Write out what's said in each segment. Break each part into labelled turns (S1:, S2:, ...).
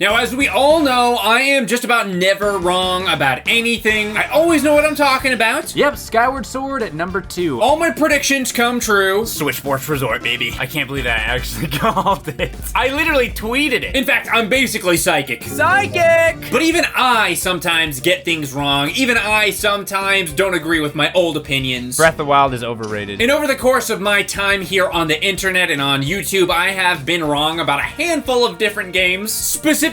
S1: Now, as we all know, I am just about never wrong about anything. I always know what I'm talking about.
S2: Yep, Skyward Sword at number 2.
S1: All my predictions come true.
S2: Switch Sports Resort, baby. I can't believe that I actually called it. I literally tweeted it.
S1: In fact, I'm basically psychic.
S2: Psychic!
S1: But even I sometimes get things wrong. Even I sometimes don't agree with my old opinions.
S2: Breath of the Wild is overrated.
S1: And over the course of my time here on the internet and on YouTube, I have been wrong about a handful of different games. Specifically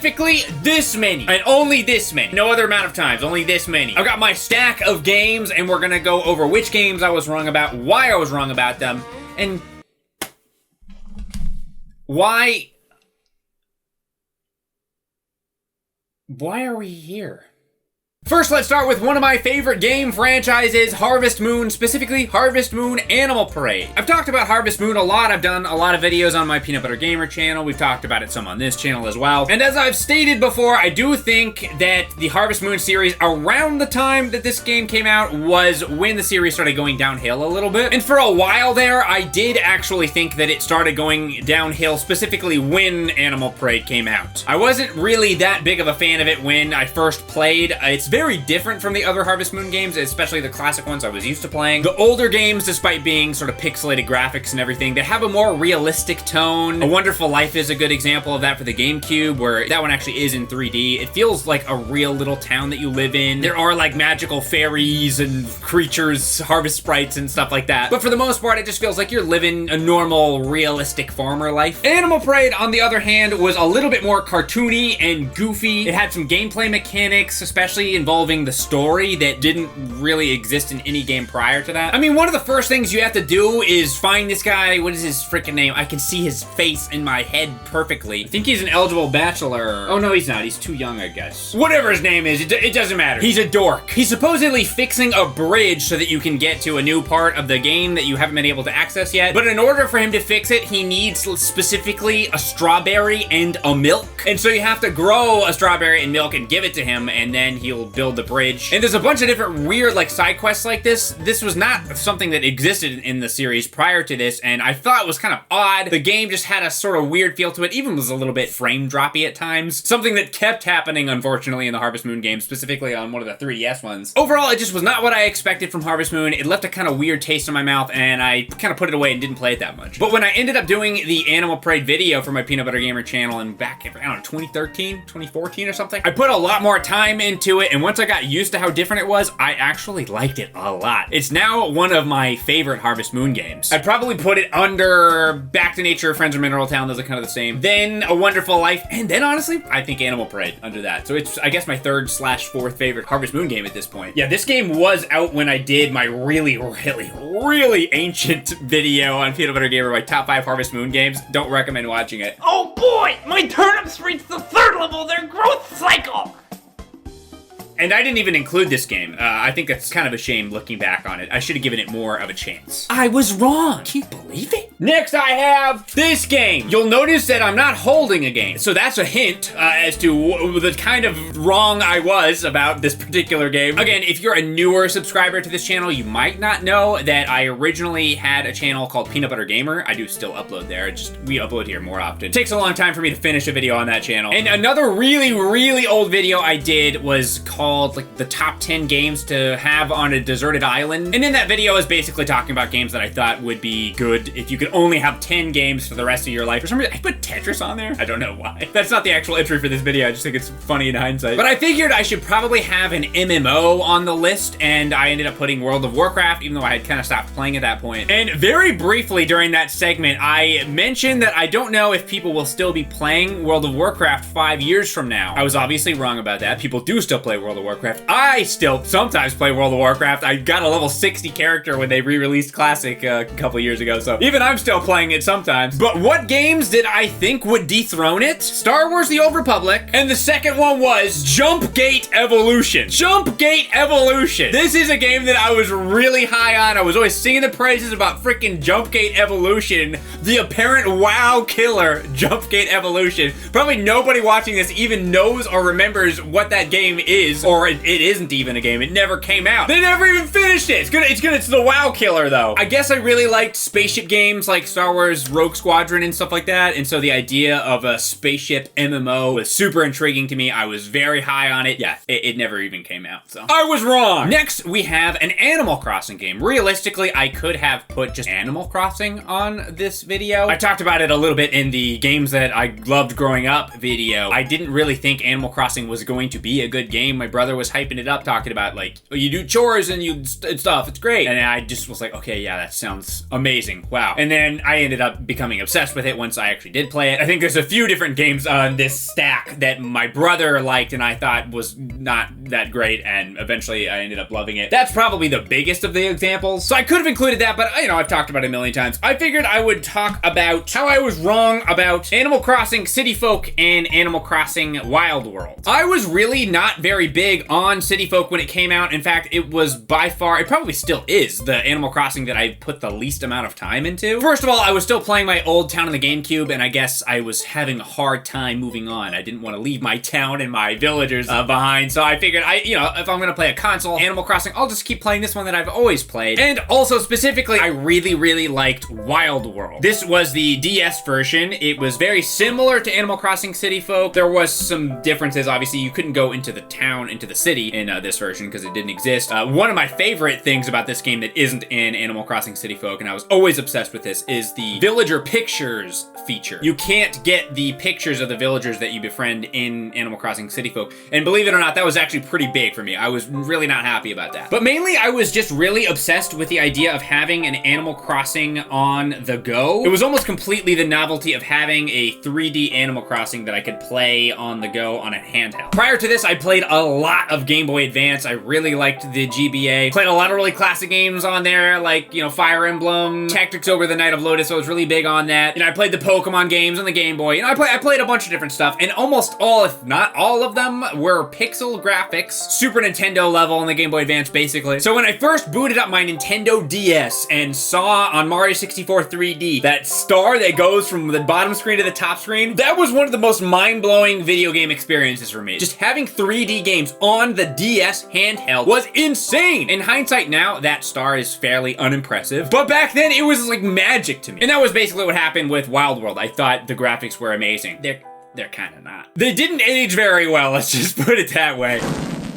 S1: this many, and only this many. No other amount of times, only this many. I've got my stack of games, and we're gonna go over which games I was wrong about, why I was wrong about them, and why are we here? First, let's start with one of my favorite game franchises, Harvest Moon, specifically Harvest Moon Animal Parade. I've talked about Harvest Moon a lot. I've done a lot of videos on my Peanut Butter Gamer channel. We've talked about it some on this channel as well. And as I've stated before, I do think that the Harvest Moon series, around the time that this game came out, was when the series started going downhill a little bit. And for a while there, I did actually think that it started going downhill, specifically when Animal Parade came out. I wasn't really that big of a fan of it when I first played. It's very different from the other Harvest Moon games, especially the classic ones I was used to playing. The older games, despite being sort of pixelated graphics and everything, they have a more realistic tone. A Wonderful Life is a good example of that for the Gamecube, where that one actually is in 3D. It feels like a real little town that you live in. There are like magical fairies and creatures, harvest sprites and stuff like that. But for the most part, it just feels like you're living a normal, realistic farmer life. Animal Parade, on the other hand, was a little bit more cartoony and goofy. It had some gameplay mechanics, especially involving the story, that didn't really exist in any game prior to that. I mean, one of the first things you have to do is find this guy. What is his freaking name? I can see his face in my head perfectly. I think he's an eligible bachelor. Oh no, he's not. He's too young, I guess. Whatever his name is, it doesn't matter. He's a dork. He's supposedly fixing a bridge so that you can get to a new part of the game that you haven't been able to access yet. But in order for him to fix it, he needs specifically a strawberry and a milk. And so you have to grow a strawberry and milk and give it to him, and then he'll build the bridge. And there's a bunch of different weird like side quests like this. This was not something that existed in the series prior to this, and I thought it was kind of odd. The game just had a sort of weird feel to it, even was a little bit frame droppy at times. Something that kept happening, unfortunately, in the Harvest Moon games, specifically on one of the 3DS ones. Overall, it just was not what I expected from Harvest Moon. It left a kind of weird taste in my mouth, and I kind of put it away and didn't play it that much. But when I ended up doing the Animal Parade video for my Peanut Butter Gamer channel, and back in, I don't know, 2013, 2014 or something, I put a lot more time into it, and once I got used to how different it was, I actually liked it a lot. It's now one of my favorite Harvest Moon games. I'd probably put it under Back to Nature, Friends of Mineral Town, those are kind of the same. Then A Wonderful Life, and then honestly, I think Animal Parade under that. So it's, I guess, my third / fourth favorite Harvest Moon game at this point. Yeah, this game was out when I did my really ancient video on Peanut Butter Gamer, my top 5 Harvest Moon games. Don't recommend watching it.
S3: Oh boy, my turnips reached the 3rd level of their growth cycle!
S1: And I didn't even include this game. I think that's kind of a shame looking back on it. I should have given it more of a chance. I was wrong. Can you believe it? Next, I have this game. You'll notice that I'm not holding a game. So that's a hint as to the kind of wrong I was about this particular game. Again, if you're a newer subscriber to this channel, you might not know that I originally had a channel called Peanut Butter Gamer. I do still upload there. We upload here more often. It takes a long time for me to finish a video on that channel. And another really old video I did was called like the top 10 games to have on a deserted island. And in that video I was basically talking about games that I thought would be good if you could only have 10 games for the rest of your life. For some reason, I put Tetris on there. I don't know why. That's not the actual entry for this video. I just think it's funny in hindsight. But I figured I should probably have an MMO on the list, and I ended up putting World of Warcraft, even though I had kind of stopped playing at that point. And very briefly during that segment, I mentioned that I don't know if people will still be playing World of Warcraft 5 years from now. I was obviously wrong about that. People do still play World of Warcraft. I still sometimes play World of Warcraft. I got a level 60 character when they re-released Classic a couple years ago, so even I'm still playing it sometimes. But what games did I think would dethrone it? Star Wars The Old Republic, and the second one was Jumpgate Evolution. Jumpgate Evolution. This is a game that I was really high on. I was always singing the praises about freaking Jumpgate Evolution, the apparent WoW killer, Jumpgate Evolution. Probably nobody watching this even knows or remembers what that game is. or it isn't even a game. It never came out. They never even finished it. It's the WoW killer though. I guess I really liked spaceship games like Star Wars Rogue Squadron and stuff like that. And so the idea of a spaceship MMO was super intriguing to me. I was very high on it. Yeah, it never even came out. So I was wrong. Next, we have an Animal Crossing game. Realistically, I could have put just Animal Crossing on this video. I talked about it a little bit in the games that I loved growing up video. I didn't really think Animal Crossing was going to be a good game. My brother was hyping it up, talking about like, oh, you do chores and you stuff. It's great. And I just was like, okay, yeah, that sounds amazing. Wow. And then I ended up becoming obsessed with it once I actually did play it. I think there's a few different games on this stack that my brother liked and I thought was not that great, and eventually I ended up loving it. That's probably the biggest of the examples. So I could have included that, but you know, I've talked about it a million times. I figured I would talk about how I was wrong about Animal Crossing City Folk and Animal Crossing Wild World. I was really not very big on City Folk when it came out. In fact, it was by far, it probably still is, the Animal Crossing that I put the least amount of time into. First of all, I was still playing my old town on the GameCube, and I guess I was having a hard time moving on. I didn't want to leave my town and my villagers behind, so I figured if I'm gonna play a console Animal Crossing, I'll just keep playing this one that I've always played. And also specifically, I really liked Wild World. This was the DS version. It was very similar to Animal Crossing City Folk. There was some differences. Obviously, you couldn't go into the town, into the city in this version because it didn't exist. One of my favorite things about this game that isn't in Animal Crossing City Folk, and I was always obsessed with this, is the villager pictures feature. You can't get the pictures of the villagers that you befriend in Animal Crossing City Folk. And believe it or not, that was actually pretty big for me. I was really not happy about that. But mainly, I was just really obsessed with the idea of having an Animal Crossing on the go. It was almost completely the novelty of having a 3D Animal Crossing that I could play on the go on a handheld. Prior to this, I played a lot of Game Boy Advance. I really liked the GBA. Played a lot of really classic games on there, like, you know, Fire Emblem, Tactics Over the Night of Lotus. I was really big on that. You know, I played the Pokemon games on the Game Boy. You know, I played a bunch of different stuff, and almost all, if not all of them, were pixel graphics, Super Nintendo level on the Game Boy Advance, basically. So when I first booted up my Nintendo DS and saw on Mario 64 3D that star that goes from the bottom screen to the top screen, that was one of the most mind-blowing video game experiences for me. Just having 3D games on the DS handheld was insane. In hindsight now, that star is fairly unimpressive, but back then it was like magic to me. And that was basically what happened with Wild World. I thought the graphics were amazing. They're kind of not. They didn't age very well, let's just put it that way.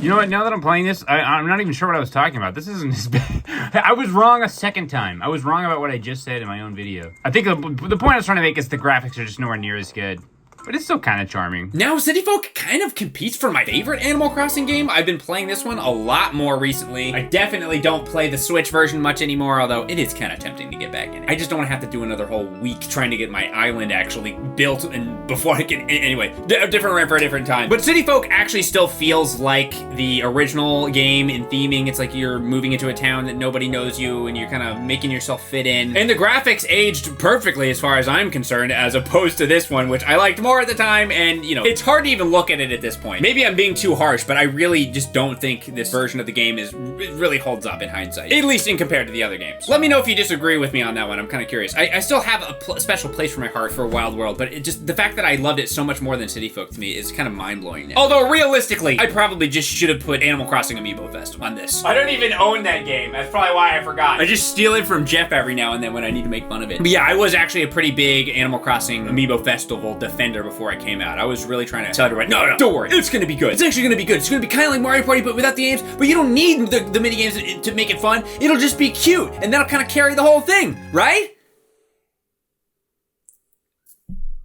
S2: You know what, now that I'm playing this, I'm not even sure what I was talking about. This isn't as bad. I was wrong a second time. I was wrong about what I just said in my own video. I think the point I was trying to make is the graphics are just nowhere near as good. But it's still kind of charming.
S1: Now, City Folk kind of competes for my favorite Animal Crossing game. I've been playing this one a lot more recently. I definitely don't play the Switch version much anymore, although it is kind of tempting to get back in it. I just don't want to have to do another whole week trying to get my island actually built and before I can, anyway, a different rant for a different time. But City Folk actually still feels like the original game in theming. It's like you're moving into a town that nobody knows you and you're kind of making yourself fit in. And the graphics aged perfectly as far as I'm concerned, as opposed to this one, which I liked more at the time, and you know, it's hard to even look at it at this point. Maybe I'm being too harsh, but I really just don't think this version of the game it really holds up in hindsight, at least in compared to the other games. Let me know if you disagree with me on that one. I'm kind of curious. I still have a special place for my heart for Wild World, but the fact that I loved it so much more than City Folk to me is kind of mind-blowing now. Although realistically, I probably just should have put Animal Crossing Amiibo Festival on this. I don't even own that game. That's probably why I forgot. I just steal it from Jeff every now and then when I need to make fun of it. But yeah, I was actually a pretty big Animal Crossing Amiibo Festival defender before I came out. I was really trying to tell everybody, no, don't worry, it's gonna be good. It's actually gonna be good. It's gonna be kind of like Mario Party, but without the games. But you don't need the mini games to make it fun. It'll just be cute, and that'll kind of carry the whole thing, right?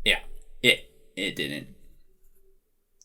S1: Yeah, it didn't.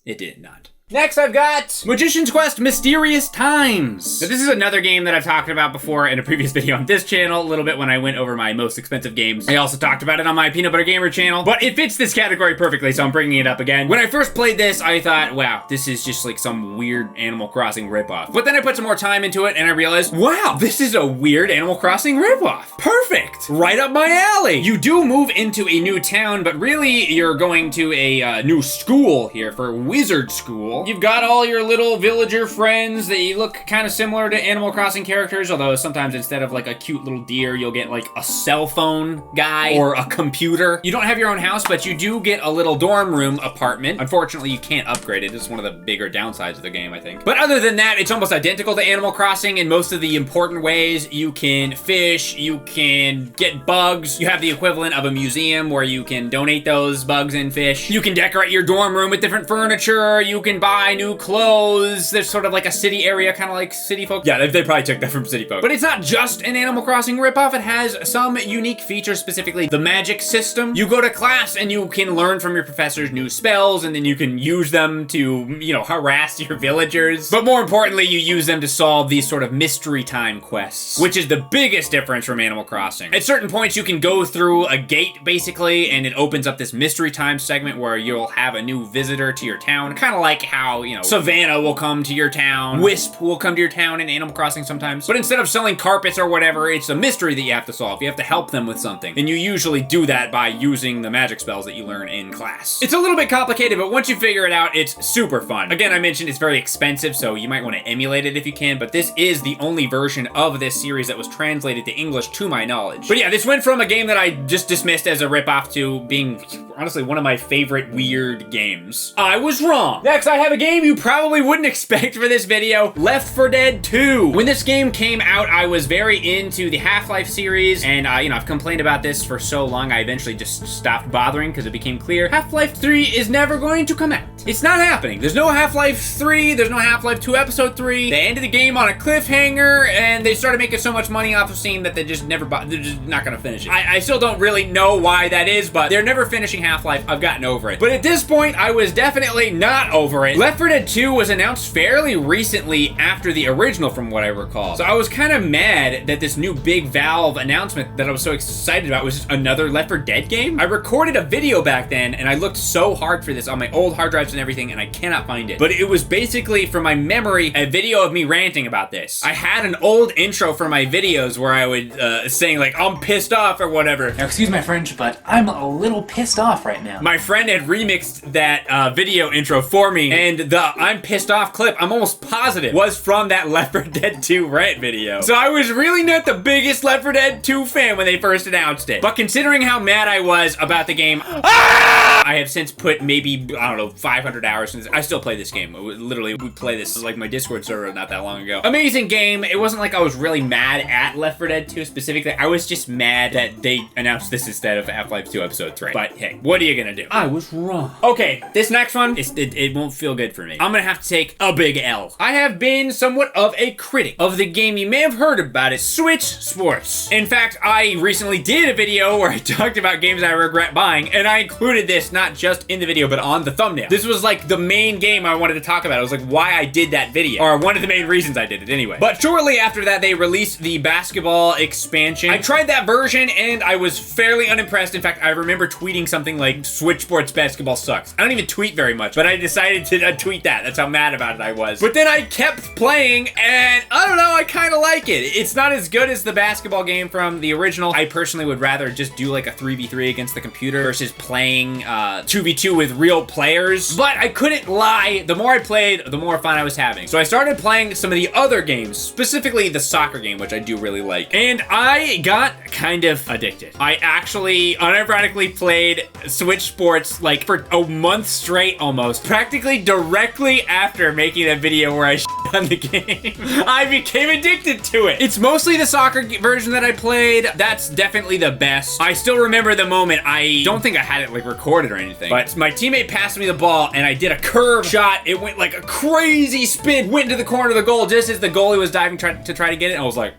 S1: It did not. Next, I've got Magician's Quest Mysterious Times. Now, this is another game that I've talked about before in a previous video on this channel, a little bit when I went over my most expensive games. I also talked about it on my Peanut Butter Gamer channel, but it fits this category perfectly, so I'm bringing it up again. When I first played this, I thought, wow, this is just like some weird Animal Crossing ripoff. But then I put some more time into it, and I realized, wow, this is a weird Animal Crossing ripoff. Perfect! Right up my alley! You do move into a new town, but really, you're going to a new school here for Wizard School. cool. You've got all your little villager friends that you look kind of similar to Animal Crossing characters, although sometimes instead of like a cute little deer, you'll get like a cell phone guy or a computer. You don't have your own house, but you do get a little dorm room apartment. Unfortunately, you can't upgrade it. It's one of the bigger downsides of the game, I think. But other than that, it's almost identical to Animal Crossing in most of the important ways. You can fish, you can get bugs. You have the equivalent of a museum where you can donate those bugs and fish. You can decorate your dorm room with different furniture. You can buy new clothes. There's sort of like a city area, kind of like City Folk. Yeah, they probably took that from City Folk. But it's not just an Animal Crossing ripoff. It has some unique features, specifically the magic system. You go to class and you can learn from your professors new spells, and then you can use them to, you know, harass your villagers. But more importantly, you use them to solve these sort of mystery time quests, which is the biggest difference from Animal Crossing. At certain points, you can go through a gate, basically, and it opens up this mystery time segment where you'll have a new visitor to your town. Kind of like how, you know, Savannah will come to your town, Wisp will come to your town in Animal Crossing sometimes. But instead of selling carpets or whatever, it's a mystery that you have to solve. You have to help them with something. And you usually do that by using the magic spells that you learn in class. It's a little bit complicated, but once you figure it out, it's super fun. Again, I mentioned it's very expensive, so you might want to emulate it if you can, but this is the only version of this series that was translated to English to my knowledge. But yeah, this went from a game that I just dismissed as a ripoff to being honestly one of my favorite weird games. I was wrong. Next, I have a game you probably wouldn't expect for this video, Left 4 Dead 2. When this game came out, I was very into the Half-Life series, and you know, I've complained about this for so long, I eventually just stopped bothering because it became clear Half-Life 3 is never going to come out. It's not happening. There's no Half-Life 3, there's no Half-Life 2 Episode 3. They ended the game on a cliffhanger, and they started making so much money off of Steam that they're just not gonna finish it. I still don't really know why that is, but they're never finishing Half-Life. I've gotten over it. But at this point, I was definitely not over it. Left 4 Dead 2 was announced fairly recently after the original, from what I recall. So I was kind of mad that this new big Valve announcement that I was so excited about was just another Left 4 Dead game. I recorded a video back then, and I looked so hard for this on my old hard drives and everything, and I cannot find it. But it was basically, from my memory, a video of me ranting about this. I had an old intro for my videos where I would saying like, I'm pissed off or whatever.
S3: Now, excuse my French, but I'm a little pissed off right now.
S1: My friend had remixed that video intro for me, and the I'm pissed off clip, I'm almost positive, was from that Left 4 Dead 2 rant video. So I was really not the biggest Left 4 Dead 2 fan when they first announced it. But considering how mad I was about the game, I have since put maybe, I don't know, 500 hours into this. I still play this game. Literally, we play this like my Discord server not that long ago. Amazing game. It wasn't like I was really mad at Left 4 Dead 2 specifically. I was just mad that they announced this instead of Half-Life 2 Episode 3. But hey, what are you gonna do? I was wrong. Okay, this next one, it won't feel good for me. I'm gonna have to take a big L. I have been somewhat of a critic of the game. You may have heard about it, Switch Sports. In fact, I recently did a video where I talked about games I regret buying, and I included this not just in the video, but on the thumbnail. This was like the main game I wanted to talk about. It was like why I did that video, or one of the main reasons I did it anyway. But shortly after that, they released the basketball expansion. I tried that version, and I was fairly unimpressed. In fact, I remember tweeting something like, Switch Sports basketball sucks. I don't even tweet very much, but I decided to tweet that. That's how mad about it I was. But then I kept playing, and I don't know, I kind of like it. It's not as good as the basketball game from the original. I personally would rather just do like a 3v3 against the computer versus playing 2v2 with real players. But I couldn't lie, the more I played, the more fun I was having. So I started playing some of the other games, specifically the soccer game, which I do really like. And I got kind of addicted. I actually unironically played Switch Sports like for a month straight almost. Practically directly after making that video where I shit on the game, I became addicted to it. It's mostly the soccer version that I played. That's definitely the best. I still remember the moment. I don't think I had it like recorded or anything, but my teammate passed me the ball and I did a curve shot. It went like a crazy spin, went into the corner of the goal just as the goalie was diving to try to get it. And I was like,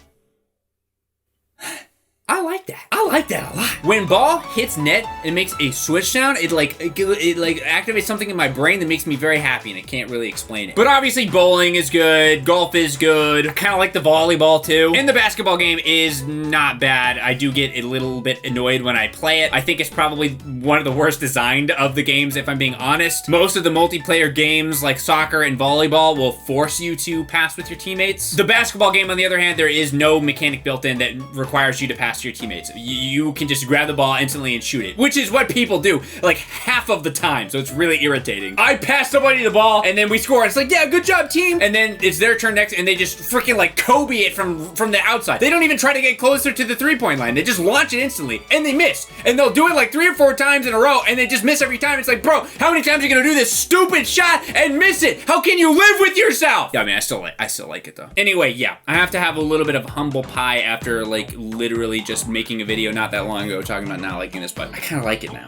S1: I like that. I like that a lot. When ball hits net, it makes a switch sound. It activates something in my brain that makes me very happy, and I can't really explain it. But obviously, bowling is good. Golf is good. I kind of like the volleyball too. And the basketball game is not bad. I do get a little bit annoyed when I play it. I think it's probably one of the worst designed of the games, if I'm being honest. Most of the multiplayer games, like soccer and volleyball, will force you to pass with your teammates. The basketball game, on the other hand, there is no mechanic built in that requires you to pass pass to your teammates. You can just grab the ball instantly and shoot it, which is what people do like half of the time, so it's really irritating. I pass somebody the ball, and then we score, and it's like, yeah, good job, team, and then it's their turn next, and they just freaking like Kobe it from the outside. They don't even try to get closer to the three-point line. They just launch it instantly, and they miss, and they'll do it like 3 or 4 times in a row, and they just miss every time. It's like, bro, how many times are you gonna do this stupid shot and miss it? How can you live with yourself? Yeah, I mean, I still like it though. Anyway, yeah, I have to have a little bit of humble pie after like literally just making a video not that long ago talking about not liking this, but I kind of like it now.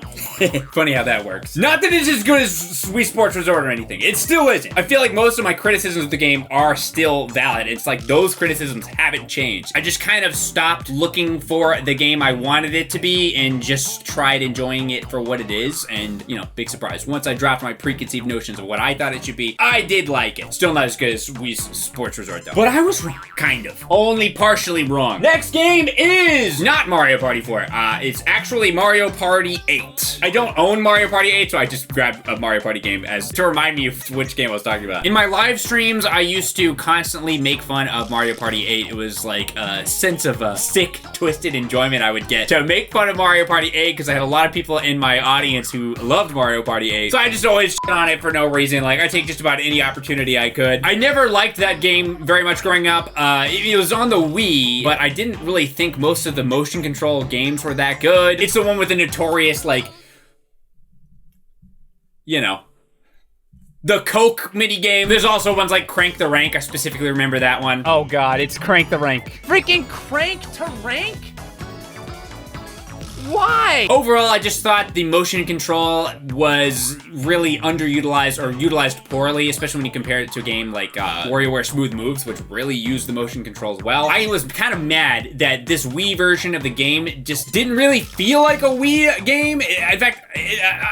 S1: Funny how that works. Not that it's as good as Wii Sports Resort or anything. It still isn't. I feel like most of my criticisms of the game are still valid. It's like those criticisms haven't changed. I just kind of stopped looking for the game I wanted it to be and just tried enjoying it for what it is. And, you know, big surprise. Once I dropped my preconceived notions of what I thought it should be, I did like it. Still not as good as Wii Sports Resort though. But I was wrong. Kind of. Only partially wrong. Next game is not Mario Party 4. It's actually Mario Party 8. I don't own Mario Party 8, so I just grabbed a Mario Party game as to remind me of which game I was talking about. In my live streams, I used to constantly make fun of Mario Party 8. It was like a sense of a sick, twisted enjoyment I would get to make fun of Mario Party 8 because I had a lot of people in my audience who loved Mario Party 8. So I just always shit on it for no reason. Like, I take just about any opportunity I could. I never liked that game very much growing up. It was on the Wii, but I didn't really think most of the motion control games were that good. It's the one with the notorious, like, you know, the Coke minigame. There's also ones like Crank the Rank. I specifically remember that one.
S3: Oh god, it's Crank the Rank. Freaking Crank to Rank? Why?
S1: Overall, I just thought the motion control was really underutilized or utilized poorly, especially when you compare it to a game like WarioWare Smooth Moves, which really used the motion controls well. I was kind of mad that this Wii version of the game just didn't really feel like a Wii game. In fact,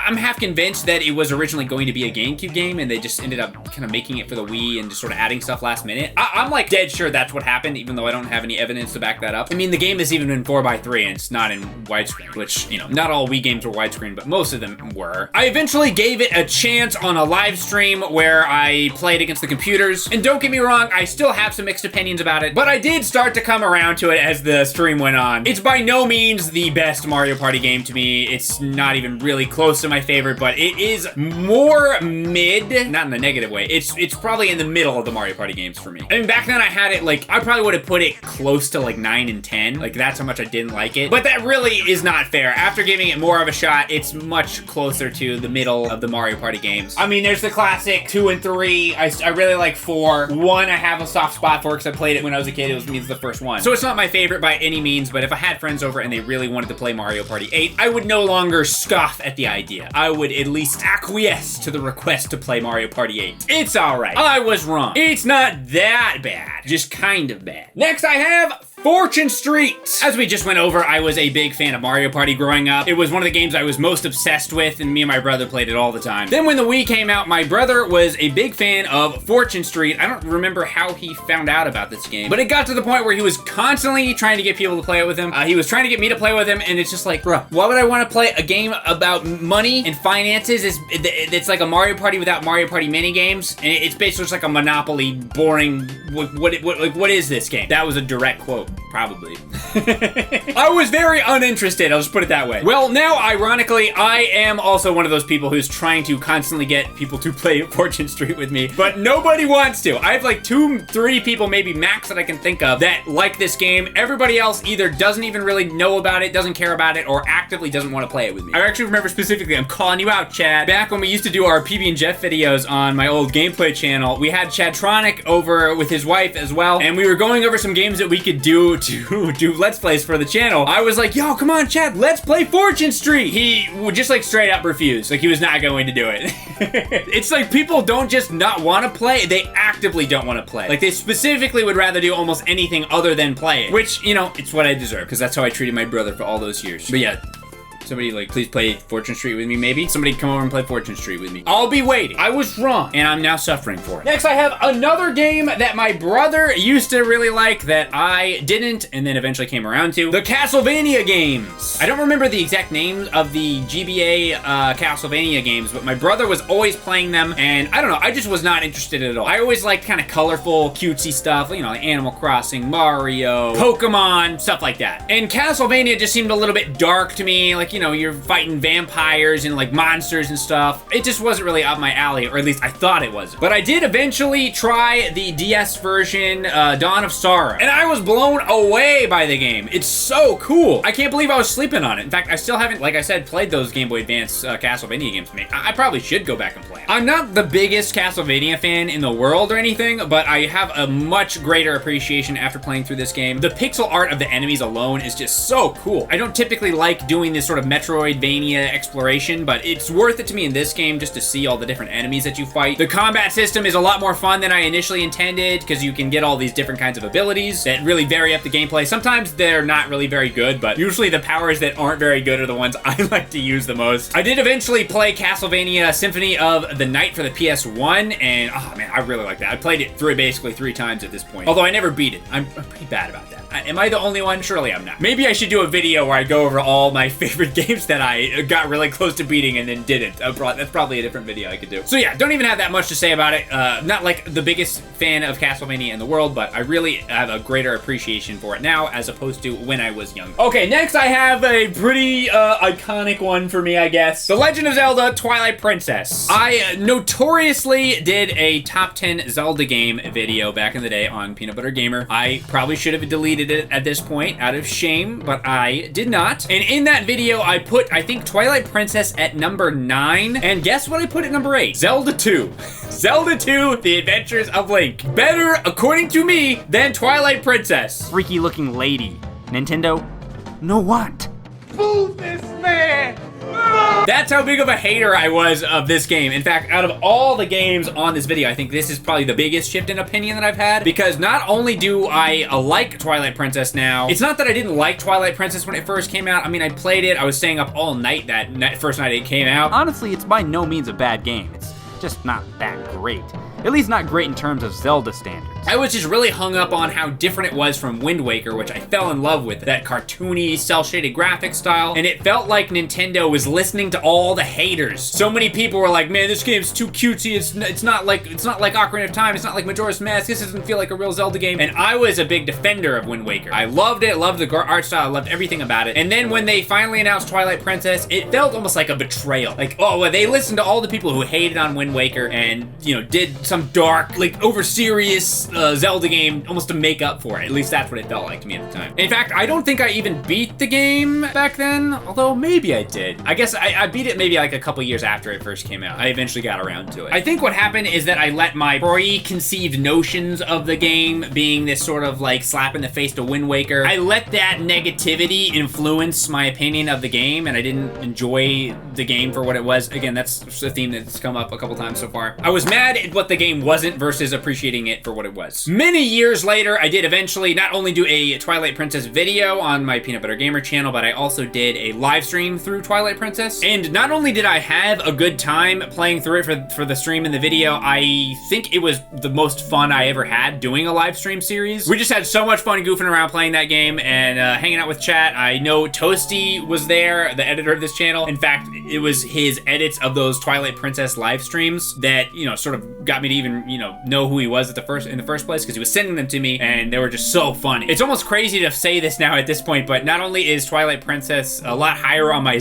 S1: I'm half convinced that it was originally going to be a GameCube game, and they just ended up kind of making it for the Wii and just sort of adding stuff last minute. I'm like dead sure that's what happened, even though I don't have any evidence to back that up. I mean, the game is even in 4:3, and it's not in widescreen, which, you know, not all Wii games were widescreen, but most of them were. I eventually gave it a chance on a live stream where I played against the computers, and don't get me wrong, I still have some mixed opinions about it, but I did start to come around to it as the stream went on. It's by no means the best Mario Party game to me. It's not even really close to my favorite, but it is more mid, not in a negative way. It's probably in the middle of the Mario Party games for me. I mean, back then I had it like, I probably would have put it close to like 9 and 10. Like, that's how much I didn't like it, but that really is not fair. After giving it more of a shot, it's much closer to the middle of the Mario Party games. I mean, there's the classic 2 and 3. I really like 4. 1 I have a soft spot for because I played it when I was a kid. It was the first one. So it's not my favorite by any means, but if I had friends over and they really wanted to play Mario Party 8, I would no longer scoff at the idea. I would at least acquiesce to the request to play Mario Party 8. It's alright. I was wrong. It's not that bad. Just kind of bad. Next I have Fortune Street. As we just went over, I was a big fan of Mario Party growing up. It was one of the games I was most obsessed with, and me and my brother played it all the time. Then when the Wii came out, my brother was a big fan of Fortune Street. I don't remember how he found out about this game, but it got to the point where he was constantly trying to get people to play it with him. He was trying to get me to play with him, and it's just like, bruh, why would I want to play a game about money and finances? It's like a Mario Party without Mario Party mini games, and it's basically just like a Monopoly, boring, what is this game? That was a direct quote. Probably. I was very uninterested, I'll just put it that way. Well, now, ironically, I am also one of those people who's trying to constantly get people to play Fortune Street with me, but nobody wants to. I have like 2-3 people, maybe max, that I can think of that like this game. Everybody else either doesn't even really know about it, doesn't care about it, or actively doesn't want to play it with me. I actually remember specifically, I'm calling you out, Chad. Back when we used to do our PB and Jeff videos on my old gameplay channel, we had Chadtronic over with his wife as well, and we were going over some games that we could do to do Let's Plays for the channel. I was like, yo, come on, Chad, let's play Fortune Street. He would just like straight up refuse. Like, he was not going to do it. It's like people don't just not want to play, they actively don't want to play. Like, they specifically would rather do almost anything other than play it. Which, you know, it's what I deserve, because that's how I treated my brother for all those years. But yeah, Somebody like, please play Fortune Street with me, maybe? Somebody come over and play Fortune Street with me. I'll be waiting. I was wrong, and I'm now suffering for it. Next, I have another game that my brother used to really like that I didn't, and then eventually came around to. The Castlevania games. I don't remember the exact name of the GBA Castlevania games, but my brother was always playing them, and I don't know, I just was not interested at all. I always liked kind of colorful, cutesy stuff, you know, like Animal Crossing, Mario, Pokemon, stuff like that. And Castlevania just seemed a little bit dark to me, like, you know, you're fighting vampires and like monsters and stuff. It just wasn't really up my alley, or at least I thought it was. But I did eventually try the DS version, Dawn of Sorrow, and I was blown away by the game. It's so cool. I can't believe I was sleeping on it. In fact, I still haven't, like I said, played those Game Boy Advance Castlevania games. I probably should go back and play them. I'm not the biggest Castlevania fan in the world or anything, but I have a much greater appreciation after playing through this game. The pixel art of the enemies alone is just so cool. I don't typically like doing this sort of Metroidvania exploration, but it's worth it to me in this game just to see all the different enemies that you fight. The combat system is a lot more fun than I initially intended because you can get all these different kinds of abilities that really vary up the gameplay. Sometimes they're not really very good, but usually the powers that aren't very good are the ones I like to use the most. I did eventually play Castlevania Symphony of the Night for the PS1, and oh man, I really like that. I played it through basically 3 times at this point, although I never beat it. I'm pretty bad about that. Am I the only one? Surely I'm not. Maybe I should do a video where I go over all my favorite games that I got really close to beating and then didn't. That's probably a different video I could do. So yeah, don't even have that much to say about it. Not like the biggest fan of Castlevania in the world, but I really have a greater appreciation for it now as opposed to when I was young. Okay, next I have a pretty iconic one for me, I guess. The Legend of Zelda Twilight Princess. I notoriously did a top 10 Zelda game video back in the day on Peanut Butter Gamer. I probably should have deleted it at this point out of shame, but I did not. And in that video, I put, I think, Twilight Princess at number 9. And guess what I put at number 8? Zelda 2. Zelda 2, The Adventures of Link. Better, according to me, than Twilight Princess.
S4: Freaky looking lady. Nintendo, no want.
S3: Move this man!
S1: That's how big of a hater I was of this game. In fact, out of all the games on this video, I think this is probably the biggest shift in opinion that I've had, because not only do I like Twilight Princess now, it's not that I didn't like Twilight Princess when it first came out. I mean, I played it, I was staying up all night that first night it came out.
S4: Honestly, it's by no means a bad game. It's just not that great. At least not great in terms of Zelda standards.
S1: I was just really hung up on how different it was from Wind Waker, which I fell in love with. That cartoony, cel-shaded graphic style, and it felt like Nintendo was listening to all the haters. So many people were like, man, this game's too cutesy, it's not like Ocarina of Time, it's not like Majora's Mask, this doesn't feel like a real Zelda game. And I was a big defender of Wind Waker. I loved it, loved the art style, I loved everything about it. And then when they finally announced Twilight Princess, it felt almost like a betrayal. Like, oh, well, they listened to all the people who hated on Wind Waker and, you know, did some dark, like, over-serious Zelda game almost to make up for it. At least that's what it felt like to me at the time. In fact, I don't think I even beat the game back then, although maybe I did. I guess I beat it maybe like a couple years after it first came out. I eventually got around to it. I think what happened is that I let my preconceived notions of the game being this sort of like slap in the face to Wind Waker, I let that negativity influence my opinion of the game, and I didn't enjoy the game for what it was. Again, that's a theme that's come up a couple times so far. I was mad at what the game wasn't versus appreciating it for what it was. Many years later, I did eventually not only do a Twilight Princess video on my Peanut Butter Gamer channel, but I also did a live stream through Twilight Princess. And not only did I have a good time playing through it for the stream and the video, I think it was the most fun I ever had doing a live stream series. We just had so much fun goofing around playing that game and hanging out with chat. I know Toasty was there, the editor of this channel. In fact, it was his edits of those Twilight Princess live streams that, you know, sort of got me to even, you know who he was in the first place, because he was sending them to me and they were just so funny. It's almost crazy to say this now at this point, but not only is Twilight Princess a lot higher on my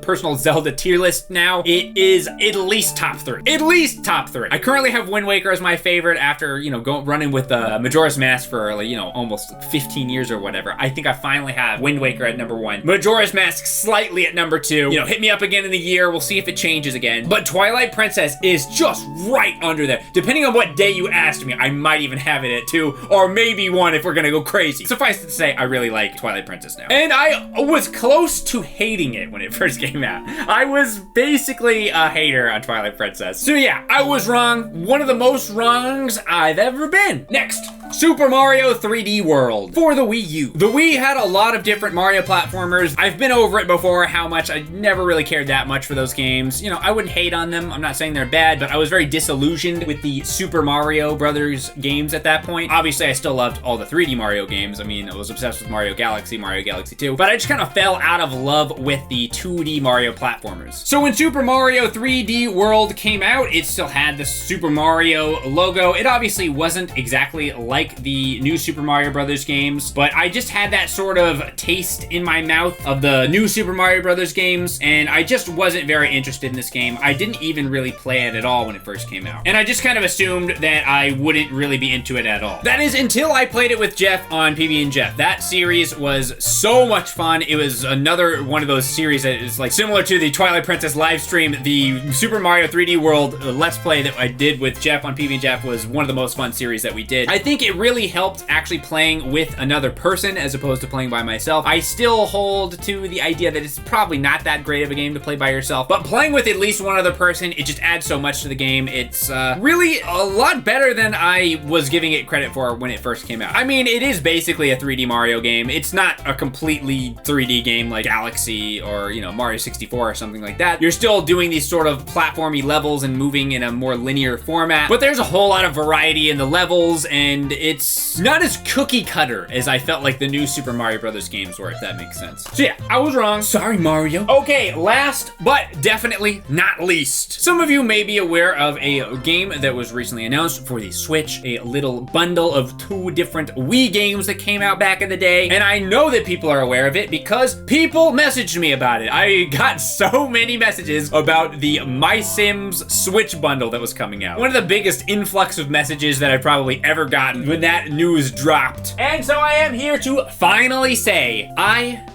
S1: personal Zelda tier list now, it is at least top 3. At least top 3. I currently have Wind Waker as my favorite after, you know, running with Majora's Mask for, like, you know, almost 15 years or whatever. I think I finally have Wind Waker at number 1. Majora's Mask slightly at number 2. You know, hit me up again in the year. We'll see if it changes again. But Twilight Princess is just right under there. Depending on what day you asked me, I might even have it at 2, or maybe 1 if we're gonna go crazy. Suffice it to say, I really like Twilight Princess now. And I was close to hating it when it first came out. I was basically a hater on Twilight Princess. So yeah, I was wrong. One of the most wrongs I've ever been. Next. Super Mario 3D World for the Wii U. The Wii had a lot of different Mario platformers. I've been over it before, how much I never really cared that much for those games. You know, I wouldn't hate on them. I'm not saying they're bad, but I was very disillusioned with the Super Mario Brothers games at that point. Obviously, I still loved all the 3D Mario games. I mean, I was obsessed with Mario Galaxy 2, but I just kind of fell out of love with the 2D Mario platformers. So when Super Mario 3D World came out, it still had the Super Mario logo. It obviously wasn't exactly like the new Super Mario Brothers games, but I just had that sort of taste in my mouth of the new Super Mario Brothers games, and I just wasn't very interested in this game. I didn't even really play it at all when it first came out, and I just kind of assumed that I wouldn't really be into it at all. That is until I played it with Jeff on PB and Jeff. That series was so much fun. It was another one of those series that is like similar to the Twilight Princess live stream. The Super Mario 3D World Let's Play that I did with Jeff on PB and Jeff was one of the most fun series that we did. I think it really helped actually playing with another person as opposed to playing by myself. I still hold to the idea that it's probably not that great of a game to play by yourself, but playing with at least one other person, it just adds so much to the game. It's really a lot better than I was giving it credit for when it first came out. I mean, it is basically a 3D Mario game. It's not a completely 3D game like Galaxy or, you know, Mario 64 or something like that. You're still doing these sort of platformy levels and moving in a more linear format, but there's a whole lot of variety in the levels, and it's not as cookie cutter as I felt like the new Super Mario Brothers games were, if that makes sense. So yeah, I was wrong. Sorry, Mario. Okay, last but definitely not least, some of you may be aware of a game that was recently announced for the Switch, a little bundle of 2 different Wii games that came out back in the day, and I know that people are aware of it because people messaged me about it. I got so many messages about the Mysims Switch bundle that was coming out. One of the biggest influx of messages that I've probably ever gotten when that news dropped. And so I am here to finally say I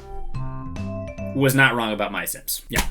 S1: was not wrong about Mysims. Yeah.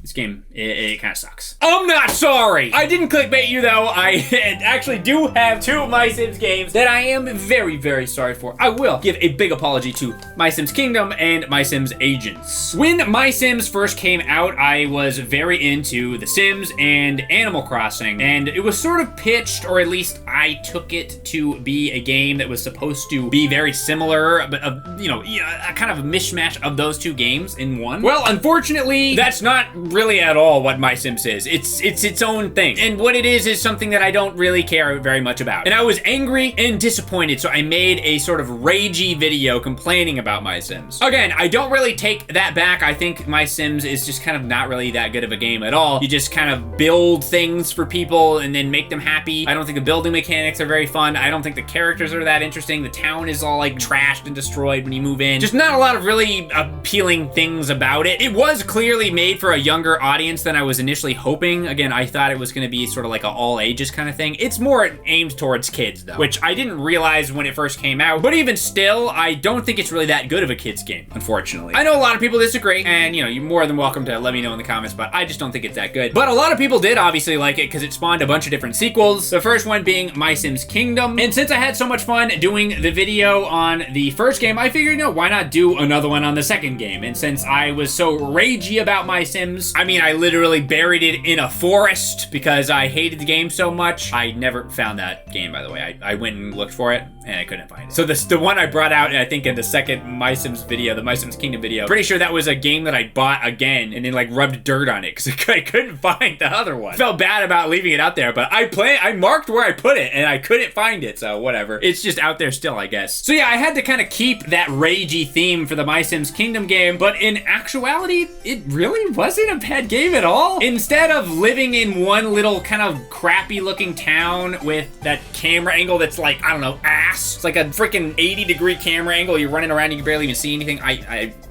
S1: This game, it kind of sucks. I'm not sorry! I didn't clickbait you though. I actually do have 2 Mysims games that I am very, very sorry for. I will give a big apology to Mysims Kingdom and Mysims Agents. When Mysims first came out, I was very into The Sims and Animal Crossing, and it was sort of pitched, or at least I took it to be a game that was supposed to be very similar, but you know, a kind of mishmash of those 2 games in one. Well, unfortunately, that's not really at all what Mysims is. It's its own thing. And what it is something that I don't really care very much about. And I was angry and disappointed, so I made a sort of ragey video complaining about Mysims. Again, I don't really take that back. I think Mysims is just kind of not really that good of a game at all. You just kind of build things for people and then make them happy. I don't think the building mechanics are very fun. I don't think the characters are that interesting. The town is all like trashed and destroyed when you move in. Just not a lot of really appealing things about it. It was clearly made for a younger audience than I was initially hoping. Again, I thought it was going to be sort of like an all ages kind of thing. It's more aimed towards kids though, which I didn't realize when it first came out. But even still, I don't think it's really that good of a kids game, unfortunately. I know a lot of people disagree, and you know, you're more than welcome to let me know in the comments, but I just don't think it's that good. But a lot of people did obviously like it because it spawned a bunch of different sequels. The first one being Mysims Kingdom. And since I had so much fun doing the video on the first game, I figured, you know, why not do another one on the second game? And since I was so ragey about Mysims, I mean, I literally buried it in a forest because I hated the game so much. I never found that game, by the way. I went and looked for it and I couldn't find it. So the one I brought out, I think in the second Mysims video, the Mysims Kingdom video, pretty sure that was a game that I bought again and then like rubbed dirt on it because I couldn't find the other one. Felt bad about leaving it out there, but I marked where I put it and I couldn't find it, so whatever. It's just out there still, I guess. So yeah, I had to kind of keep that ragey theme for the Mysims Kingdom game, but in actuality, it really wasn't a bad game at all. Instead of living in one little kind of crappy looking town with that camera angle that's like, I don't know, ass. It's like a freaking 80-degree camera angle. You're running around, you can barely even see anything.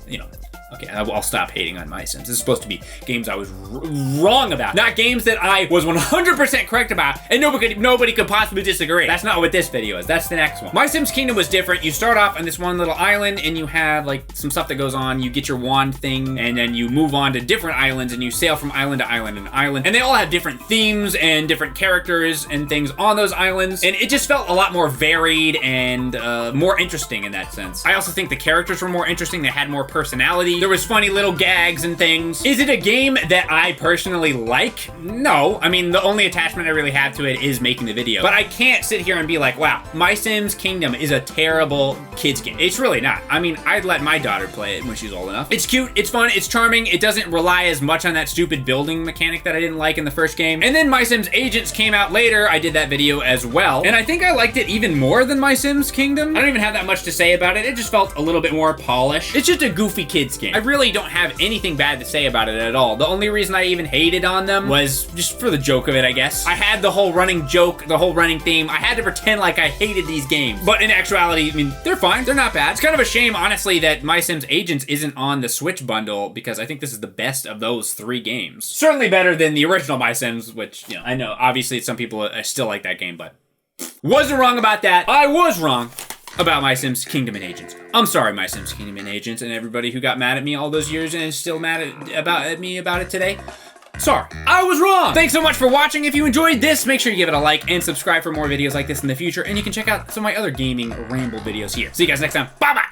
S1: You know, okay, I'll stop hating on Mysims. This is supposed to be games I was wrong about, not games that I was 100% correct about, and nobody could possibly disagree. That's not what this video is. That's the next one. Mysims Kingdom was different. You start off on this one little island, and you have like some stuff that goes on. You get your wand thing, and then you move on to different islands, and you sail from island to island and island, and they all have different themes and different characters and things on those islands, and it just felt a lot more varied and more interesting in that sense. I also think the characters were more interesting. They had more personality. There was funny little gags and things. Is it a game that I personally like? No. I mean, the only attachment I really have to it is making the video. But I can't sit here and be like, wow, My Sims Kingdom is a terrible kids game. It's really not. I mean, I'd let my daughter play it when she's old enough. It's cute, it's fun, it's charming. It doesn't rely as much on that stupid building mechanic that I didn't like in the first game. And then My Sims Agents came out later. I did that video as well. And I think I liked it even more than My Sims Kingdom. I don't even have that much to say about it. It just felt a little bit more polished. It's just a goofy kids game. I really don't have anything bad to say about it at all. The only reason I even hated on them was just for the joke of it, I guess. I had the whole running joke, the whole running theme. I had to pretend like I hated these games. But in actuality, I mean, they're fine. They're not bad. It's kind of a shame, honestly, that My Sims Agents isn't on the Switch bundle because I think this is the best of those 3 games. Certainly better than the original My Sims, which, you know, I know obviously some people still like that game, but wasn't wrong about that. I was wrong about My Sims Kingdom and Agents. I'm sorry, My Sims Kingdom and Agents, and everybody who got mad at me all those years and is still mad at me about it today. Sorry, I was wrong. Thanks so much for watching. If you enjoyed this, make sure you give it a like and subscribe for more videos like this in the future, and you can check out some of my other gaming ramble videos here. See you guys next time. Bye-bye.